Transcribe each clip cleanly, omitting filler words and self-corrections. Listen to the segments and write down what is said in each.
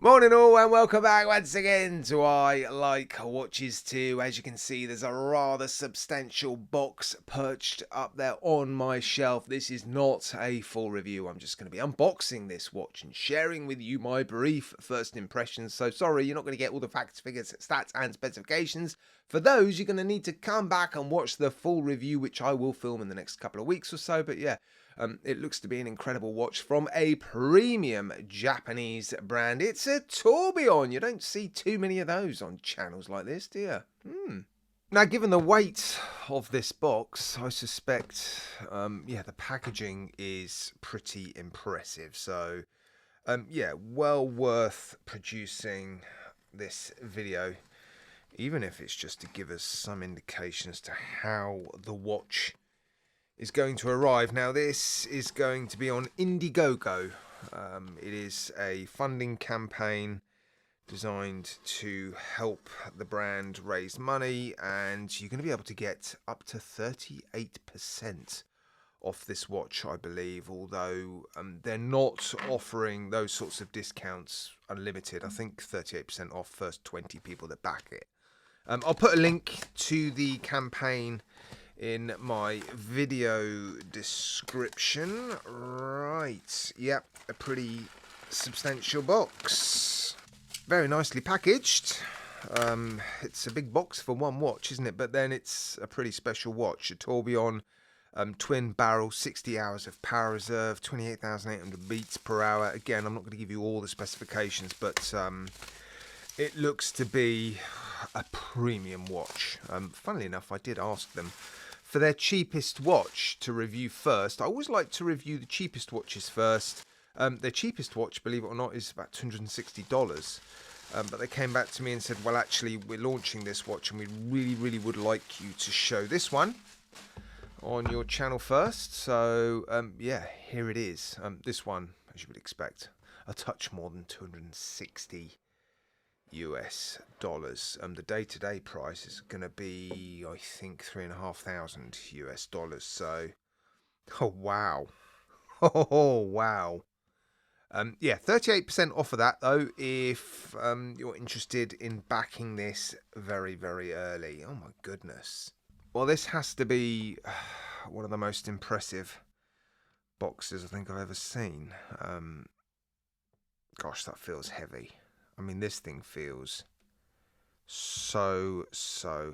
Morning all and welcome back once again to I Like Watches Too. As you can see, there's a rather substantial box perched up there on my shelf. This is not a full review. I'm just going to be unboxing this watch and sharing with you my brief first impressions. So sorry, you're not going to get all the facts, figures, stats and specifications. For those, you're going to need to come back and watch the full review, which I will film in the next couple of weeks or so. But yeah, it looks to be an incredible watch from a premium Japanese brand. It's a tourbillon. You don't see too many of those on channels like this, do you? Now, given the weight of this box, I suspect, the packaging is pretty impressive. So, yeah, well worth producing this video, even if it's just to give us some indication as to how the watch is going to arrive. Now, this is going to be on Indiegogo. It is a funding campaign designed to help the brand raise money, and you're going to be able to get up to 38% off this watch, I believe, although they're not offering those sorts of discounts unlimited. I think 38% off first 20 people that back it. I'll put a link to the campaign in my video description. Right, yep, a pretty substantial box. Very nicely packaged. It's a big box for one watch, isn't it? But then it's a pretty special watch. A tourbillon twin barrel, 60 hours of power reserve, 28,800 beats per hour. Again, I'm not going to give you all the specifications, but it looks to be a premium watch. Funnily enough, I did ask them for their cheapest watch to review first. I always like to review the cheapest watches first. Their cheapest watch, believe it or not, is about $260. But they came back to me and said, well, actually, we're launching this watch and we really would like you to show this one on your channel first. So, yeah, here it is. This one, as you would expect, a touch more than $260. The day-to-day price is going to be, I think, $3,500. So, oh wow, oh wow. Yeah, 38% off of that though, if you're interested in backing this very early. Oh my goodness. Well, this has to be one of the most impressive boxes I think I've ever seen. Gosh, that feels heavy. I mean, this thing feels so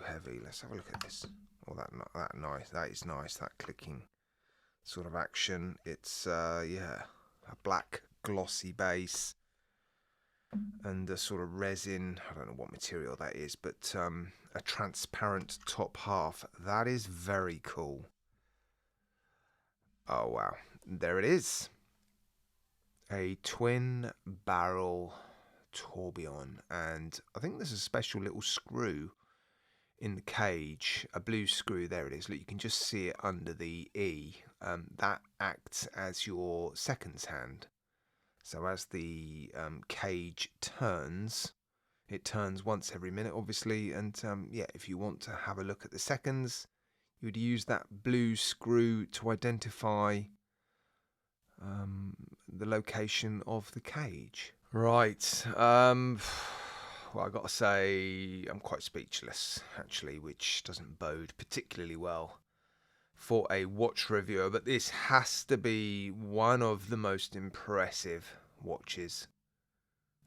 heavy. Let's have a look at this. Oh, that nice. That is nice. That clicking sort of action. It's yeah, a black glossy base and a sort of resin. I don't know what material that is, but a transparent top half. That is very cool. Oh wow, there it is. A twin barrel tourbillon, and I think there's a special little screw in the cage, a blue screw. There it is. Look, you can just see it under the E. That acts as your seconds hand. So as the cage turns, it turns once every minute, obviously, and yeah, if you want to have a look at the seconds, you would use that blue screw to identify the location of the cage. Right. Well, I got to say, I'm quite speechless, actually, which doesn't bode particularly well for a watch reviewer. But this has to be one of the most impressive watches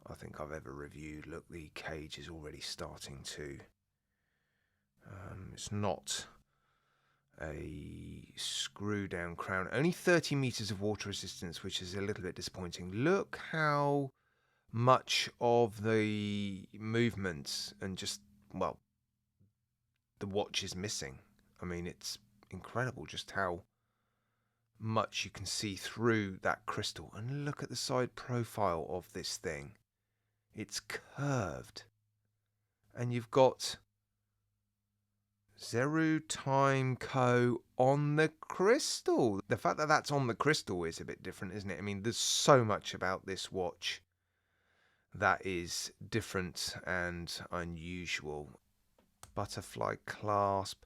I think I've ever reviewed. Look, the cage is already starting to... it's not a screw-down crown. Only 30 meters of water resistance, which is a little bit disappointing. Look how much of the movement and just, well, the watch is missing. I mean, it's incredible just how much you can see through that crystal. And look at the side profile of this thing. It's curved. And you've got Zero Time Co. on the crystal. The fact that that's on the crystal is a bit different, isn't it? I mean, there's so much about this watch that is different and unusual. Butterfly clasp.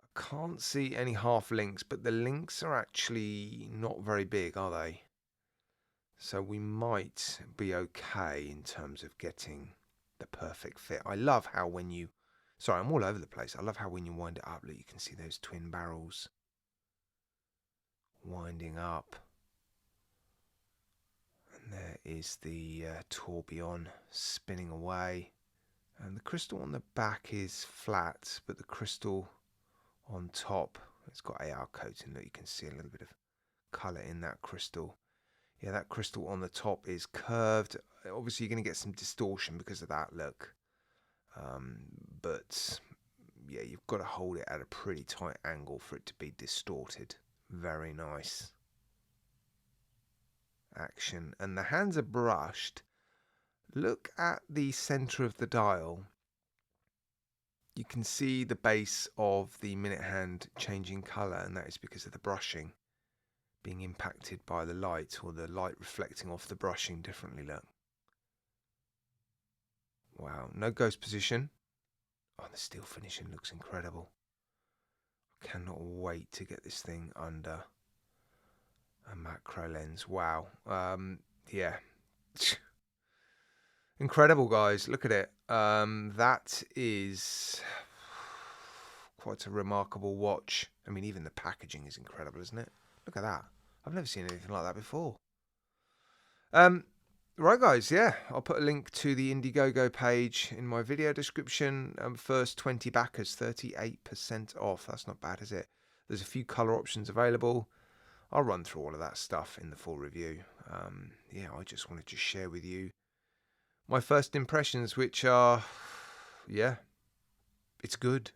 I can't see any half links, but the links are actually not very big, are they? So we might be okay in terms of getting the perfect fit. I love how when you... Sorry, I'm all over the place. I love how when you wind it up, look, you can see those twin barrels winding up. And there is the tourbillon spinning away. And the crystal on the back is flat, but the crystal on top, it's got AR coating. Look, you can see a little bit of colour in that crystal. Yeah, that crystal on the top is curved. Obviously, you're going to get some distortion because of that, look. But, yeah, you've got to hold it at a pretty tight angle for it to be distorted. Very nice action. And the hands are brushed. Look at the centre of the dial. You can see the base of the minute hand changing colour, and that is because of the brushing being impacted by the light, or the light reflecting off the brushing differently, look. Wow, no ghost position. Oh, the steel finishing looks incredible. I cannot wait to get this thing under a macro lens. Wow. Yeah. Incredible, guys. Look at it. That is quite a remarkable watch. I mean, even the packaging is incredible, isn't it? Look at that. I've never seen anything like that before. Right, guys, yeah. I'll put a link to the Indiegogo page in my video description. First 20 backers, 38% off. That's not bad, is it? There's a few colour options available. I'll run through all of that stuff in the full review. Yeah, I just wanted to share with you my first impressions, which are, yeah, it's good.